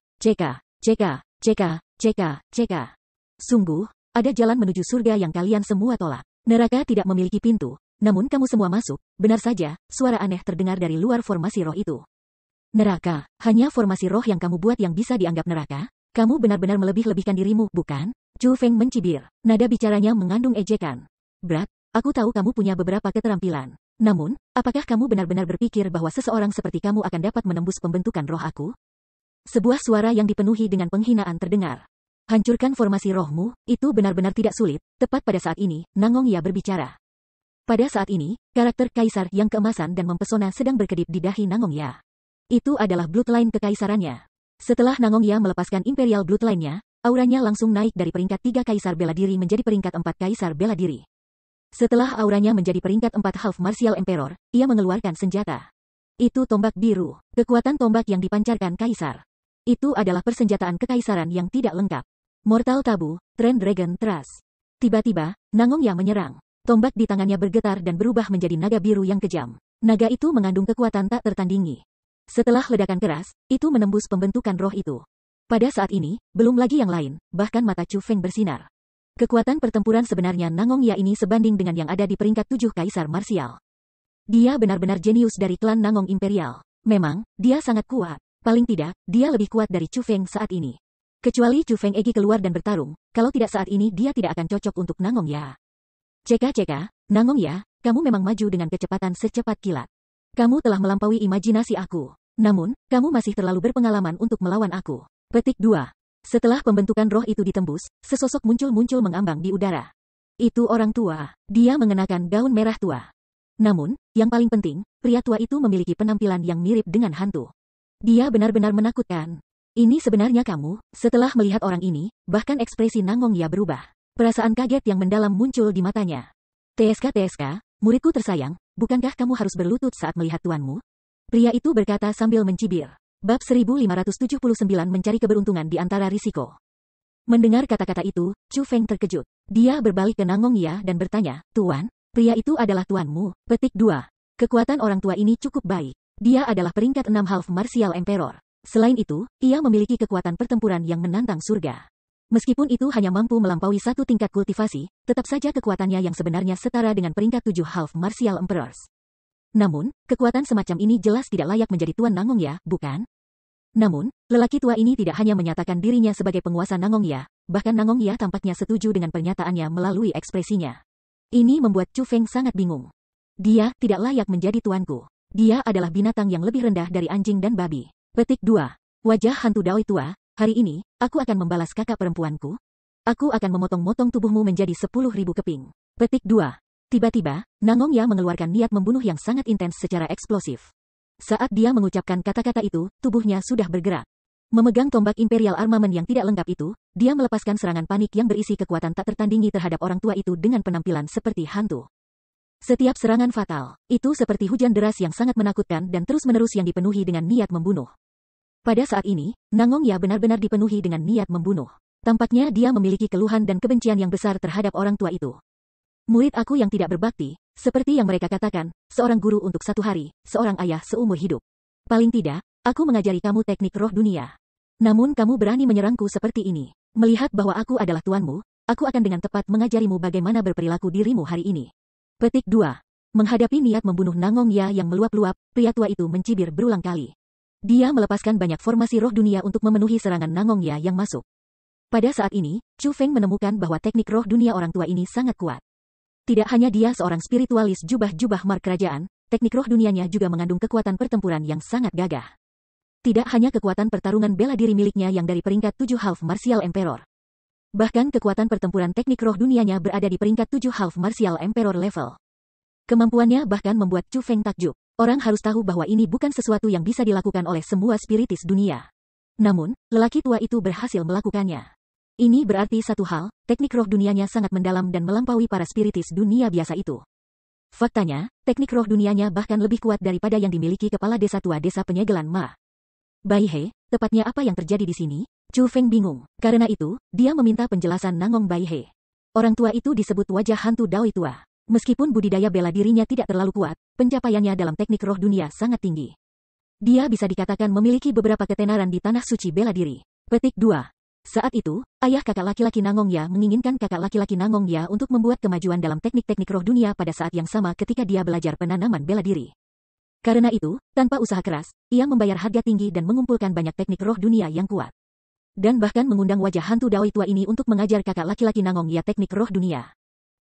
Sungguh, ada jalan menuju surga yang kalian semua tolak. Neraka tidak memiliki pintu, namun kamu semua masuk. Benar saja, suara aneh terdengar dari luar formasi roh itu. Neraka, hanya formasi roh yang kamu buat yang bisa dianggap neraka? Kamu benar-benar melebih-lebihkan dirimu, bukan? Chu Feng mencibir. Nada bicaranya mengandung ejekan. Brat, aku tahu kamu punya beberapa keterampilan. Namun, apakah kamu benar-benar berpikir bahwa seseorang seperti kamu akan dapat menembus pembentukan roh aku? Sebuah suara yang dipenuhi dengan penghinaan terdengar. Hancurkan formasi rohmu, itu benar-benar tidak sulit. Tepat pada saat ini, Nangong Ya berbicara. Pada saat ini, karakter kaisar yang keemasan dan mempesona sedang berkedip di dahi Nangong Ya. Itu adalah bloodline kekaisarannya. Setelah Nangong Ya melepaskan imperial bloodline-nya, auranya langsung naik dari peringkat 3 kaisar bela diri menjadi peringkat 4 kaisar bela diri. Setelah auranya menjadi peringkat 4 half martial emperor, ia mengeluarkan senjata. Itu tombak biru, kekuatan tombak yang dipancarkan kaisar. Itu adalah persenjataan kekaisaran yang tidak lengkap. Mortal Tabu, Trend Dragon Trust. Tiba-tiba, Nangong Ya menyerang. Tombak di tangannya bergetar dan berubah menjadi naga biru yang kejam. Naga itu mengandung kekuatan tak tertandingi. Setelah ledakan keras, itu menembus pembentukan roh itu. Pada saat ini, belum lagi yang lain, bahkan mata Chu Feng bersinar. Kekuatan pertempuran sebenarnya Nangong Ya ini sebanding dengan yang ada di peringkat 7 kaisar marsial. Dia benar-benar jenius dari klan Nangong Imperial. Memang, dia sangat kuat. Paling tidak, dia lebih kuat dari Chu Feng saat ini. Kecuali Chu Feng Egi keluar dan bertarung, kalau tidak saat ini dia tidak akan cocok untuk Nangong Ya. Nangong Ya, kamu memang maju dengan kecepatan secepat kilat. Kamu telah melampaui imajinasi aku. Namun, kamu masih terlalu berpengalaman untuk melawan aku. Petik 2. Setelah pembentukan roh itu ditembus, sesosok muncul mengambang di udara. Itu orang tua. Dia mengenakan gaun merah tua. Namun, yang paling penting, pria tua itu memiliki penampilan yang mirip dengan hantu. Dia benar-benar menakutkan. Ini sebenarnya kamu. Setelah melihat orang ini, bahkan ekspresi Nangong Ya berubah. Perasaan kaget yang mendalam muncul di matanya. TSK, muridku tersayang, bukankah kamu harus berlutut saat melihat tuanmu? Pria itu berkata sambil mencibir. Bab 1579 mencari keberuntungan di antara risiko. Mendengar kata-kata itu, Chu Feng terkejut. Dia berbalik ke Nangong Ya dan bertanya, Tuan, pria itu adalah tuanmu. Petik 2. Kekuatan orang tua ini cukup baik. Dia adalah peringkat 6 half martial emperor. Selain itu, ia memiliki kekuatan pertempuran yang menantang surga. Meskipun itu hanya mampu melampaui 1 tingkat kultivasi, tetap saja kekuatannya yang sebenarnya setara dengan peringkat 7 half martial emperors. Namun, kekuatan semacam ini jelas tidak layak menjadi tuan Nangong Ya, bukan? Namun, lelaki tua ini tidak hanya menyatakan dirinya sebagai penguasa Nangong Ya, bahkan Nangong Ya tampaknya setuju dengan pernyataannya melalui ekspresinya. Ini membuat Chu Feng sangat bingung. Dia tidak layak menjadi tuanku. Dia adalah binatang yang lebih rendah dari anjing dan babi. Petik 2. Wajah hantu Daoi tua, hari ini, aku akan membalas kakak perempuanku. Aku akan memotong-motong tubuhmu menjadi 10.000 keping. Petik 2. Tiba-tiba, Nangong Ya mengeluarkan niat membunuh yang sangat intens secara eksplosif. Saat dia mengucapkan kata-kata itu, tubuhnya sudah bergerak. Memegang tombak Imperial Armament yang tidak lengkap itu, dia melepaskan serangan panik yang berisi kekuatan tak tertandingi terhadap orang tua itu dengan penampilan seperti hantu. Setiap serangan fatal, itu seperti hujan deras yang sangat menakutkan dan terus-menerus yang dipenuhi dengan niat membunuh. Pada saat ini, Nangong Ya benar-benar dipenuhi dengan niat membunuh. Tampaknya dia memiliki keluhan dan kebencian yang besar terhadap orang tua itu. Murid aku yang tidak berbakti, seperti yang mereka katakan, seorang guru untuk 1 hari, seorang ayah seumur hidup. Paling tidak, aku mengajari kamu teknik roh dunia. Namun kamu berani menyerangku seperti ini. Melihat bahwa aku adalah tuanmu, aku akan dengan tepat mengajarimu bagaimana berperilaku dirimu hari ini. Petik 2. Menghadapi niat membunuh Nangong Ya yang meluap-luap, pria tua itu mencibir berulang kali. Dia melepaskan banyak formasi roh dunia untuk memenuhi serangan Nangong Ya yang masuk. Pada saat ini, Chu Feng menemukan bahwa teknik roh dunia orang tua ini sangat kuat. Tidak hanya dia seorang spiritualis jubah-jubah mar kerajaan, teknik roh dunianya juga mengandung kekuatan pertempuran yang sangat gagah. Tidak hanya kekuatan pertarungan bela diri miliknya yang dari peringkat 7 Half Martial Emperor. Bahkan kekuatan pertempuran teknik roh dunianya berada di peringkat 7 Half Martial Emperor level. Kemampuannya bahkan membuat Chu Feng takjub. Orang harus tahu bahwa ini bukan sesuatu yang bisa dilakukan oleh semua spiritis dunia. Namun, lelaki tua itu berhasil melakukannya. Ini berarti satu hal, teknik roh dunianya sangat mendalam dan melampaui para spiritis dunia biasa itu. Faktanya, teknik roh dunianya bahkan lebih kuat daripada yang dimiliki kepala desa tua desa penyegelan Ma. Bai He, tepatnya apa yang terjadi di sini? Chu Feng bingung. Karena itu, dia meminta penjelasan Nangong Bai He. Orang tua itu disebut wajah hantu Daoi tua. Meskipun budidaya bela dirinya tidak terlalu kuat, pencapaiannya dalam teknik roh dunia sangat tinggi. Dia bisa dikatakan memiliki beberapa ketenaran di tanah suci bela diri. Petik 2. Saat itu, ayah kakak laki-laki Nangong Ya menginginkan kakak laki-laki Nangong Ya untuk membuat kemajuan dalam teknik-teknik roh dunia pada saat yang sama ketika dia belajar penanaman bela diri. Karena itu, tanpa usaha keras, ia membayar harga tinggi dan mengumpulkan banyak teknik roh dunia yang kuat. Dan bahkan mengundang wajah hantu Daoi tua ini untuk mengajar kakak laki-laki Nangong Ya teknik roh dunia.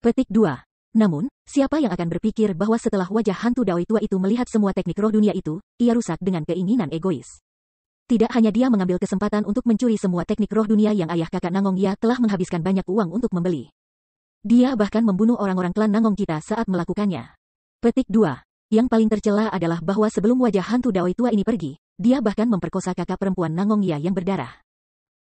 Petik 2. Namun, siapa yang akan berpikir bahwa setelah wajah hantu Daoi tua itu melihat semua teknik roh dunia itu, ia rusak dengan keinginan egois. Tidak hanya dia mengambil kesempatan untuk mencuri semua teknik roh dunia yang ayah kakak Nangong Ya telah menghabiskan banyak uang untuk membeli. Dia bahkan membunuh orang-orang klan Nangong kita saat melakukannya. Petik 2. Yang paling tercela adalah bahwa sebelum wajah hantu Daoi tua ini pergi, dia bahkan memperkosa kakak perempuan Nangong Ya yang berdarah.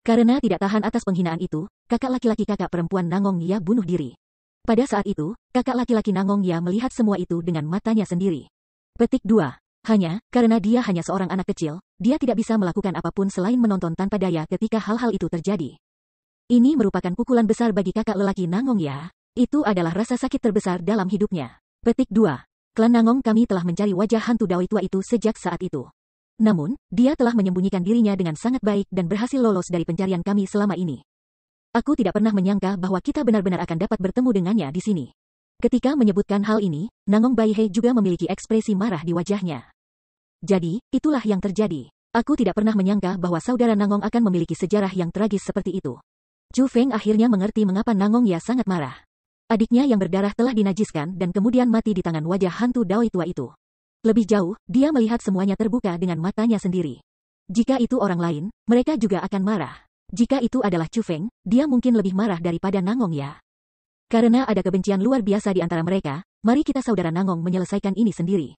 Karena tidak tahan atas penghinaan itu, kakak laki-laki kakak perempuan Nangong Ya bunuh diri. Pada saat itu, kakak laki-laki Nangong Ya melihat semua itu dengan matanya sendiri. Petik 2. Hanya, karena dia hanya seorang anak kecil, dia tidak bisa melakukan apapun selain menonton tanpa daya ketika hal-hal itu terjadi. Ini merupakan pukulan besar bagi kakak lelaki Nangong Ya. Itu adalah rasa sakit terbesar dalam hidupnya. Petik 2. Klan Nangong kami telah mencari wajah hantu Daoi tua itu sejak saat itu. Namun, dia telah menyembunyikan dirinya dengan sangat baik dan berhasil lolos dari pencarian kami selama ini. Aku tidak pernah menyangka bahwa kita benar-benar akan dapat bertemu dengannya di sini. Ketika menyebutkan hal ini, Nangong Bai He juga memiliki ekspresi marah di wajahnya. Jadi, itulah yang terjadi. Aku tidak pernah menyangka bahwa saudara Nangong akan memiliki sejarah yang tragis seperti itu. Chu Feng akhirnya mengerti mengapa Nangong Ya sangat marah. Adiknya yang berdarah telah dinajiskan dan kemudian mati di tangan wajah hantu Daoi tua itu. Lebih jauh, dia melihat semuanya terbuka dengan matanya sendiri. Jika itu orang lain, mereka juga akan marah. Jika itu adalah Chu Feng, dia mungkin lebih marah daripada Nangong Ya. Karena ada kebencian luar biasa di antara mereka, mari kita saudara Nangong menyelesaikan ini sendiri.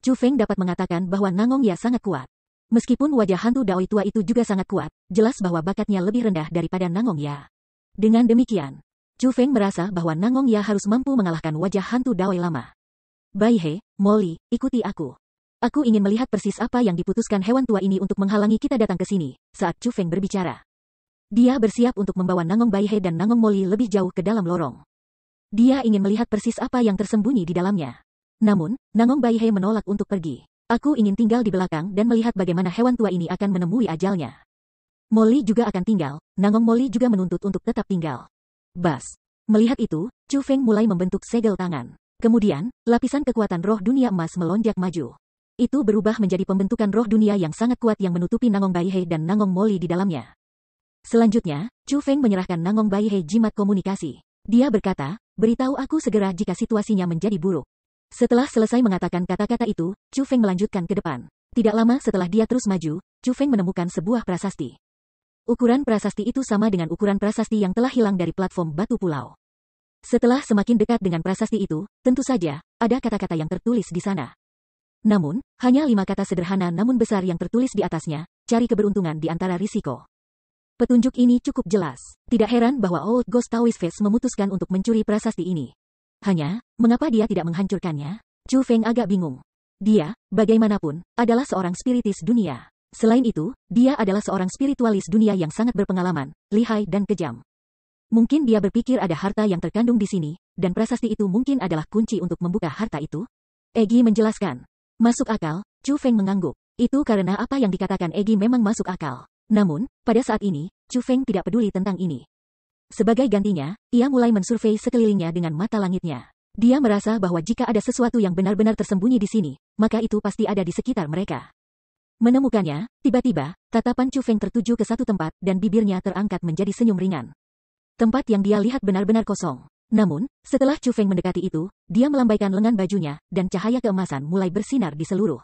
Chu Feng dapat mengatakan bahwa Nangong Ya sangat kuat. Meskipun wajah hantu Daoi tua itu juga sangat kuat, jelas bahwa bakatnya lebih rendah daripada Nangong Ya. Dengan demikian, Chu Feng merasa bahwa Nangong Ya harus mampu mengalahkan wajah hantu Daoi lama. Bai He, Molly, ikuti aku. Aku ingin melihat persis apa yang diputuskan hewan tua ini untuk menghalangi kita datang ke sini, saat Chu Feng berbicara. Dia bersiap untuk membawa Nangong Bai He dan Nangong Molly lebih jauh ke dalam lorong. Dia ingin melihat persis apa yang tersembunyi di dalamnya. Namun, Nangong Bai He menolak untuk pergi. Aku ingin tinggal di belakang dan melihat bagaimana hewan tua ini akan menemui ajalnya. Molly juga akan tinggal, Nangong Molly juga menuntut untuk tetap tinggal. Bas. Melihat itu, Chu Feng mulai membentuk segel tangan. Kemudian, lapisan kekuatan roh dunia emas melonjak maju. Itu berubah menjadi pembentukan roh dunia yang sangat kuat yang menutupi Nangong Bai He dan Nangong Molly di dalamnya. Selanjutnya, Chu Feng menyerahkan Nangong Bai He jimat komunikasi. Dia berkata, beritahu aku segera jika situasinya menjadi buruk. Setelah selesai mengatakan kata-kata itu, Chu Feng melanjutkan ke depan. Tidak lama setelah dia terus maju, Chu Feng menemukan sebuah prasasti. Ukuran prasasti itu sama dengan ukuran prasasti yang telah hilang dari platform batu pulau. Setelah semakin dekat dengan prasasti itu, tentu saja, ada kata-kata yang tertulis di sana. Namun, hanya 5 kata sederhana namun besar yang tertulis di atasnya, cari keberuntungan di antara risiko. Petunjuk ini cukup jelas. Tidak heran bahwa Old Ghost Taoist Face memutuskan untuk mencuri prasasti ini. Hanya, mengapa dia tidak menghancurkannya? Chu Feng agak bingung. Dia, bagaimanapun, adalah seorang spiritis dunia. Selain itu, dia adalah seorang spiritualis dunia yang sangat berpengalaman, lihai dan kejam. Mungkin dia berpikir ada harta yang terkandung di sini, dan prasasti itu mungkin adalah kunci untuk membuka harta itu? Egi menjelaskan. Masuk akal, Chu Feng mengangguk. Itu karena apa yang dikatakan Egi memang masuk akal. Namun, pada saat ini, Chu Feng tidak peduli tentang ini. Sebagai gantinya, ia mulai mensurvei sekelilingnya dengan mata langitnya. Dia merasa bahwa jika ada sesuatu yang benar-benar tersembunyi di sini, maka itu pasti ada di sekitar mereka. Menemukannya, tiba-tiba, tatapan Chu Feng tertuju ke satu tempat dan bibirnya terangkat menjadi senyum ringan. Tempat yang dia lihat benar-benar kosong. Namun, setelah Chu Feng mendekati itu, dia melambaikan lengan bajunya, dan cahaya keemasan mulai bersinar di seluruh.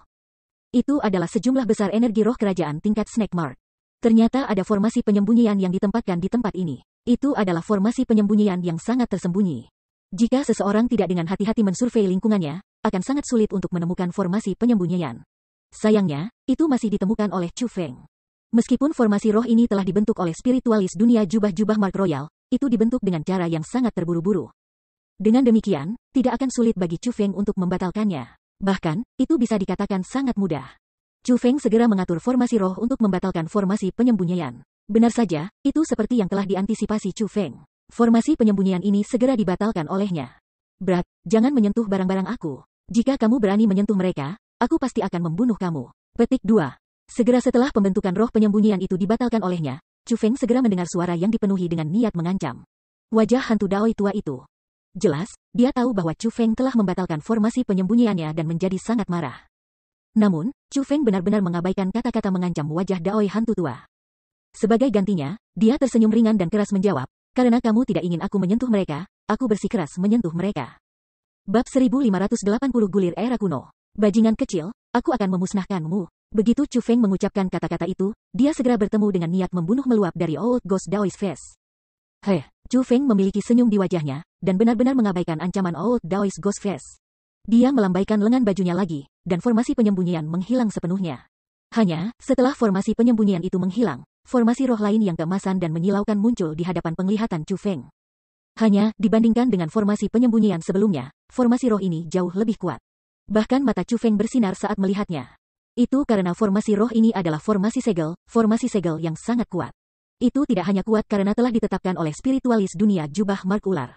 Itu adalah sejumlah besar energi roh kerajaan tingkat Snake Mark. Ternyata ada formasi penyembunyian yang ditempatkan di tempat ini. Itu adalah formasi penyembunyian yang sangat tersembunyi. Jika seseorang tidak dengan hati-hati mensurvei lingkungannya, akan sangat sulit untuk menemukan formasi penyembunyian. Sayangnya, itu masih ditemukan oleh Chu Feng. Meskipun formasi roh ini telah dibentuk oleh spiritualis dunia jubah-jubah Mark Royal, itu dibentuk dengan cara yang sangat terburu-buru. Dengan demikian, tidak akan sulit bagi Chu Feng untuk membatalkannya. Bahkan, itu bisa dikatakan sangat mudah. Chu Feng segera mengatur formasi roh untuk membatalkan formasi penyembunyian. Benar saja, itu seperti yang telah diantisipasi Chu Feng. Formasi penyembunyian ini segera dibatalkan olehnya. Brat, jangan menyentuh barang-barang aku. Jika kamu berani menyentuh mereka, aku pasti akan membunuh kamu. Petik 2. Segera setelah pembentukan roh penyembunyian itu dibatalkan olehnya, Chu Feng segera mendengar suara yang dipenuhi dengan niat mengancam. Wajah hantu Daoi tua itu. Jelas, dia tahu bahwa Chu Feng telah membatalkan formasi penyembunyiannya dan menjadi sangat marah. Namun, Chu Feng benar-benar mengabaikan kata-kata mengancam wajah Daoi hantu tua. Sebagai gantinya, dia tersenyum ringan dan keras menjawab, karena kamu tidak ingin aku menyentuh mereka, aku bersikeras menyentuh mereka. Bab 1580 Gulir Era Kuno. Bajingan kecil, aku akan memusnahkanmu. Begitu Chu Feng mengucapkan kata-kata itu, dia segera bertemu dengan niat membunuh meluap dari Old Ghost Daoist Face. Chu Feng memiliki senyum di wajahnya, dan benar-benar mengabaikan ancaman Old Daoist Ghost Face. Dia melambaikan lengan bajunya lagi, dan formasi penyembunyian menghilang sepenuhnya. Hanya, setelah formasi penyembunyian itu menghilang, formasi roh lain yang keemasan dan menyilaukan muncul di hadapan penglihatan Chu Feng. Hanya, dibandingkan dengan formasi penyembunyian sebelumnya, formasi roh ini jauh lebih kuat. Bahkan mata Chu Feng bersinar saat melihatnya. Itu karena formasi roh ini adalah formasi segel yang sangat kuat. Itu tidak hanya kuat karena telah ditetapkan oleh spiritualis dunia jubah Mark Ular.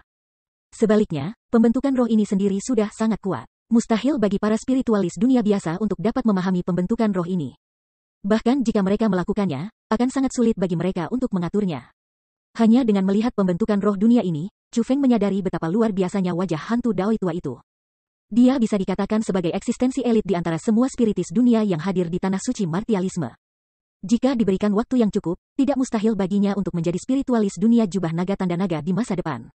Sebaliknya, pembentukan roh ini sendiri sudah sangat kuat. Mustahil bagi para spiritualis dunia biasa untuk dapat memahami pembentukan roh ini. Bahkan jika mereka melakukannya, akan sangat sulit bagi mereka untuk mengaturnya. Hanya dengan melihat pembentukan roh dunia ini, Chu Feng menyadari betapa luar biasanya wajah hantu Daoi tua itu. Dia bisa dikatakan sebagai eksistensi elit di antara semua spiritis dunia yang hadir di tanah suci martialisme. Jika diberikan waktu yang cukup, tidak mustahil baginya untuk menjadi spiritualis dunia jubah naga tanda naga di masa depan.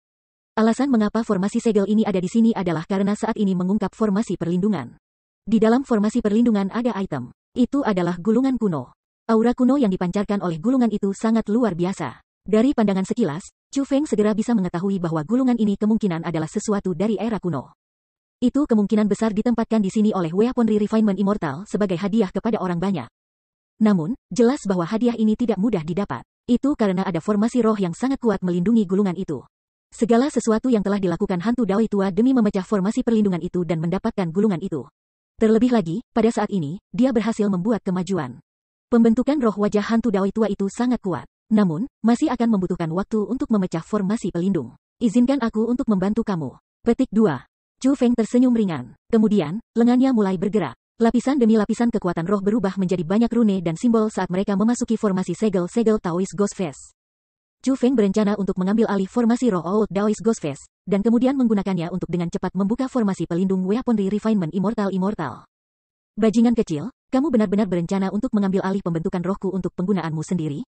Alasan mengapa formasi segel ini ada di sini adalah karena saat ini mengungkap formasi perlindungan. Di dalam formasi perlindungan ada item. Itu adalah gulungan kuno. Aura kuno yang dipancarkan oleh gulungan itu sangat luar biasa. Dari pandangan sekilas, Chu Feng segera bisa mengetahui bahwa gulungan ini kemungkinan adalah sesuatu dari era kuno. Itu kemungkinan besar ditempatkan di sini oleh Weaponry Refinement Immortal sebagai hadiah kepada orang banyak. Namun, jelas bahwa hadiah ini tidak mudah didapat. Itu karena ada formasi roh yang sangat kuat melindungi gulungan itu. Segala sesuatu yang telah dilakukan hantu Daoi tua demi memecah formasi perlindungan itu dan mendapatkan gulungan itu. Terlebih lagi, pada saat ini, dia berhasil membuat kemajuan. Pembentukan roh wajah hantu Daoi tua itu sangat kuat. Namun, masih akan membutuhkan waktu untuk memecah formasi pelindung. Izinkan aku untuk membantu kamu. Petik 2. Chu Feng tersenyum ringan. Kemudian, lengannya mulai bergerak. Lapisan demi lapisan kekuatan roh berubah menjadi banyak rune dan simbol saat mereka memasuki formasi segel-segel Taoist Ghost Face. Chu Feng berencana untuk mengambil alih formasi roh Old Daoist Ghost Face, dan kemudian menggunakannya untuk dengan cepat membuka formasi pelindung Weaponry Refinement Immortal. Bajingan kecil, kamu benar-benar berencana untuk mengambil alih pembentukan rohku untuk penggunaanmu sendiri?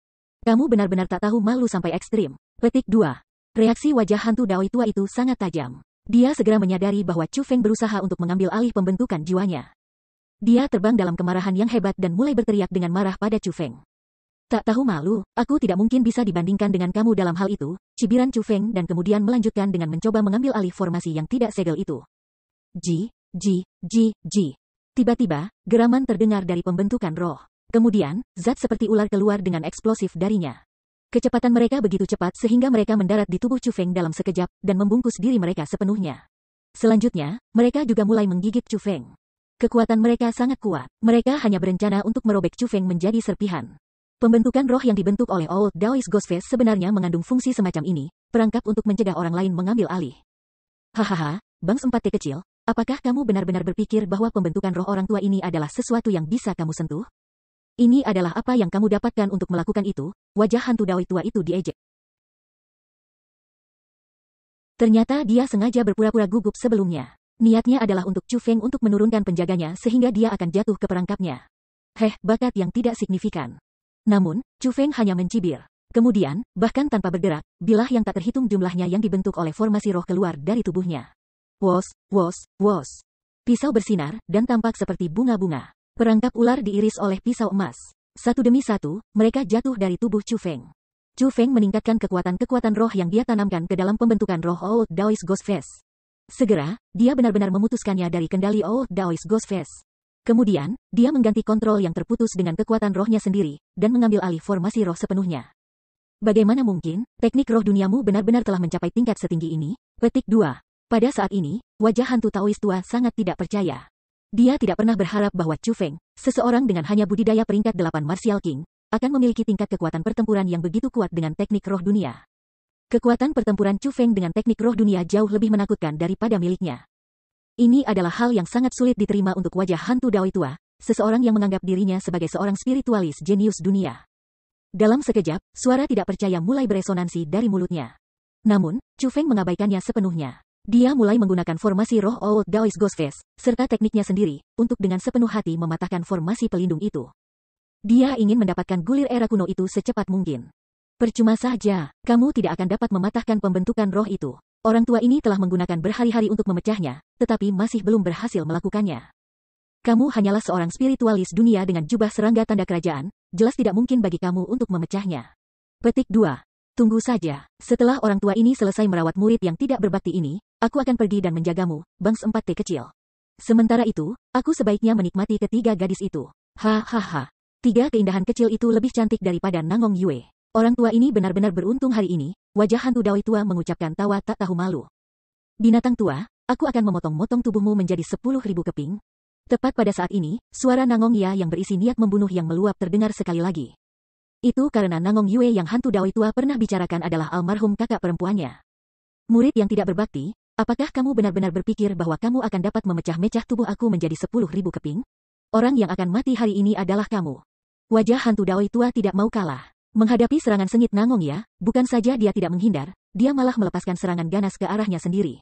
Kamu benar-benar tak tahu malu sampai ekstrim. Petik 2. Reaksi wajah hantu Daoi tua itu sangat tajam. Dia segera menyadari bahwa Chu Feng berusaha untuk mengambil alih pembentukan jiwanya. Dia terbang dalam kemarahan yang hebat dan mulai berteriak dengan marah pada Chu Feng. Tak tahu malu, aku tidak mungkin bisa dibandingkan dengan kamu dalam hal itu, cibiran Chu Feng dan kemudian melanjutkan dengan mencoba mengambil alih formasi yang tidak segel itu. Ji. Tiba-tiba, geraman terdengar dari pembentukan roh. Kemudian, zat seperti ular keluar dengan eksplosif darinya. Kecepatan mereka begitu cepat sehingga mereka mendarat di tubuh Chu Feng dalam sekejap dan membungkus diri mereka sepenuhnya. Selanjutnya, mereka juga mulai menggigit Chu Feng. Kekuatan mereka sangat kuat. Mereka hanya berencana untuk merobek Chu Feng menjadi serpihan. Pembentukan roh yang dibentuk oleh Old Daoist Ghostface sebenarnya mengandung fungsi semacam ini, perangkap untuk mencegah orang lain mengambil alih. Hahaha, Bangs 4T kecil, apakah kamu benar-benar berpikir bahwa pembentukan roh orang tua ini adalah sesuatu yang bisa kamu sentuh? Ini adalah apa yang kamu dapatkan untuk melakukan itu, wajah hantu dawai tua itu diejek. Ternyata dia sengaja berpura-pura gugup sebelumnya. Niatnya adalah untuk Chu Feng untuk menurunkan penjaganya sehingga dia akan jatuh ke perangkapnya. Bakat yang tidak signifikan. Namun, Chu Feng hanya mencibir. Kemudian, bahkan tanpa bergerak, bilah yang tak terhitung jumlahnya yang dibentuk oleh formasi roh keluar dari tubuhnya. Wos. Pisau bersinar, dan tampak seperti bunga-bunga. Perangkap ular diiris oleh pisau emas. Satu demi satu, mereka jatuh dari tubuh Chu Feng. Chu Feng meningkatkan kekuatan roh yang dia tanamkan ke dalam pembentukan roh Old Daoist Ghostface. Segera, dia benar-benar memutuskannya dari kendali Old Daoist Ghostface. Kemudian, dia mengganti kontrol yang terputus dengan kekuatan rohnya sendiri, dan mengambil alih formasi roh sepenuhnya. Bagaimana mungkin, teknik roh duniamu benar-benar telah mencapai tingkat setinggi ini? Petik 2. Pada saat ini, wajah hantu Taoist tua sangat tidak percaya. Dia tidak pernah berharap bahwa Chu Feng, seseorang dengan hanya budidaya peringkat 8 Martial King, akan memiliki tingkat kekuatan pertempuran yang begitu kuat dengan teknik roh dunia. Kekuatan pertempuran Chu Feng dengan teknik roh dunia jauh lebih menakutkan daripada miliknya. Ini adalah hal yang sangat sulit diterima untuk wajah hantu dawai tua, seseorang yang menganggap dirinya sebagai seorang spiritualis jenius dunia. Dalam sekejap, suara tidak percaya mulai beresonansi dari mulutnya. Namun, Chu Feng mengabaikannya sepenuhnya. Dia mulai menggunakan formasi roh Old Daoist Ghostface, serta tekniknya sendiri, untuk dengan sepenuh hati mematahkan formasi pelindung itu. Dia ingin mendapatkan gulir era kuno itu secepat mungkin. Percuma saja, kamu tidak akan dapat mematahkan pembentukan roh itu. Orang tua ini telah menggunakan berhari-hari untuk memecahnya, tetapi masih belum berhasil melakukannya. Kamu hanyalah seorang spiritualis dunia dengan jubah serangga tanda kerajaan, jelas tidak mungkin bagi kamu untuk memecahnya. Petik 2. Tunggu saja, setelah orang tua ini selesai merawat murid yang tidak berbakti ini, aku akan pergi dan menjagamu, Bangs 4T kecil. Sementara itu, aku sebaiknya menikmati ketiga gadis itu. Hahaha. 3 keindahan kecil itu lebih cantik daripada Nangong Yue. Orang tua ini benar-benar beruntung hari ini, wajah hantu dawai tua mengucapkan tawa tak tahu malu. Binatang tua, aku akan memotong-motong tubuhmu menjadi 10.000 keping. Tepat pada saat ini, suara Nangong Ya yang berisi niat membunuh yang meluap terdengar sekali lagi. Itu karena Nangong Yue yang hantu dawai tua pernah bicarakan adalah almarhum kakak perempuannya. Murid yang tidak berbakti, apakah kamu benar-benar berpikir bahwa kamu akan dapat memecah-mecah tubuh aku menjadi 10.000 keping? Orang yang akan mati hari ini adalah kamu. Wajah hantu dawai tua tidak mau kalah. Menghadapi serangan sengit Nangong Ya, bukan saja dia tidak menghindar, dia malah melepaskan serangan ganas ke arahnya sendiri.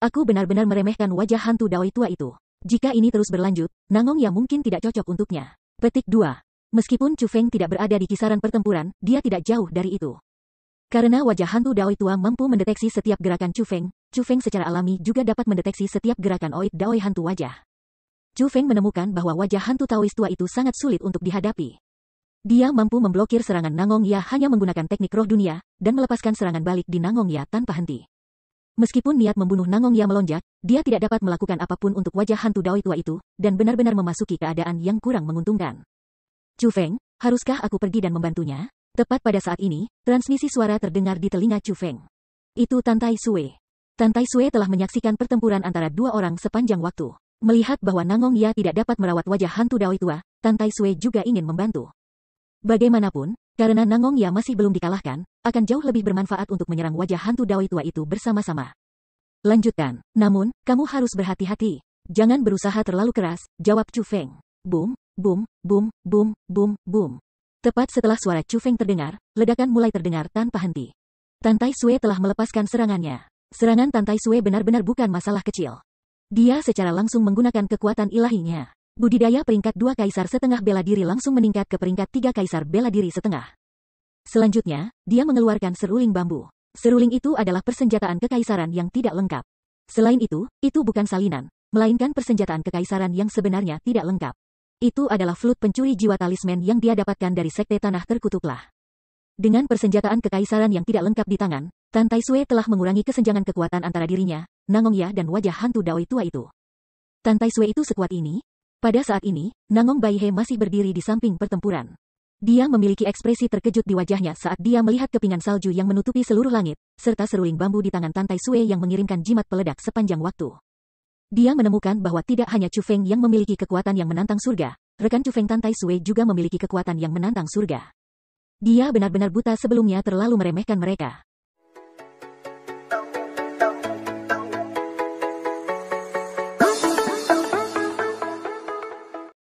Aku benar-benar meremehkan wajah hantu dawai tua itu. Jika ini terus berlanjut, Nangong Ya mungkin tidak cocok untuknya. Petik 2. Meskipun Chu Feng tidak berada di kisaran pertempuran, dia tidak jauh dari itu. Karena wajah hantu dawai tua mampu mendeteksi setiap gerakan Chu Feng secara alami juga dapat mendeteksi setiap gerakan Oid Dawai hantu wajah. Chu Feng menemukan bahwa wajah hantu Taoist tua itu sangat sulit untuk dihadapi. Dia mampu memblokir serangan Nangong Ya hanya menggunakan teknik roh dunia, dan melepaskan serangan balik di Nangong Ya tanpa henti. Meskipun niat membunuh Nangong Ya melonjak, dia tidak dapat melakukan apapun untuk wajah hantu dawai tua itu, dan benar-benar memasuki keadaan yang kurang menguntungkan. Chu Feng, haruskah aku pergi dan membantunya? Tepat pada saat ini, transmisi suara terdengar di telinga Chu Feng. Itu Tantai Sue. Tantai Sue telah menyaksikan pertempuran antara dua orang sepanjang waktu. Melihat bahwa Nangong Ya tidak dapat merawat wajah hantu dawai tua, Tantai Sue juga ingin membantu. Bagaimanapun, karena Nangong Ya masih belum dikalahkan, akan jauh lebih bermanfaat untuk menyerang wajah hantu dawai tua itu bersama-sama. Lanjutkan, namun, kamu harus berhati-hati. Jangan berusaha terlalu keras, jawab Chu Feng. Boom, boom, boom, boom, boom, boom. Tepat setelah suara Chu Feng terdengar, ledakan mulai terdengar tanpa henti. Tantai Sue telah melepaskan serangannya. Serangan Tantai Sue benar-benar bukan masalah kecil. Dia secara langsung menggunakan kekuatan ilahinya. Budidaya peringkat 2 kaisar setengah bela diri langsung meningkat ke peringkat 3 kaisar bela diri setengah. Selanjutnya, dia mengeluarkan seruling bambu. Seruling itu adalah persenjataan kekaisaran yang tidak lengkap. Selain itu bukan salinan, melainkan persenjataan kekaisaran yang sebenarnya tidak lengkap. Itu adalah flute pencuri jiwa talisman yang dia dapatkan dari Sekte Tanah Terkutuklah. Dengan persenjataan kekaisaran yang tidak lengkap di tangan, Tan Tai Sui telah mengurangi kesenjangan kekuatan antara dirinya, Nangong Ya dan wajah hantu Daoi tua itu. Tan Tai Sui itu sekuat ini? Pada saat ini, Nangong Baihe masih berdiri di samping pertempuran. Dia memiliki ekspresi terkejut di wajahnya saat dia melihat kepingan salju yang menutupi seluruh langit, serta seruling bambu di tangan Tan Tai Sui yang mengirimkan jimat peledak sepanjang waktu. Dia menemukan bahwa tidak hanya Chu Feng yang memiliki kekuatan yang menantang surga, rekan Chu Feng Tan Tai Sui juga memiliki kekuatan yang menantang surga. Dia benar-benar buta sebelumnya terlalu meremehkan mereka.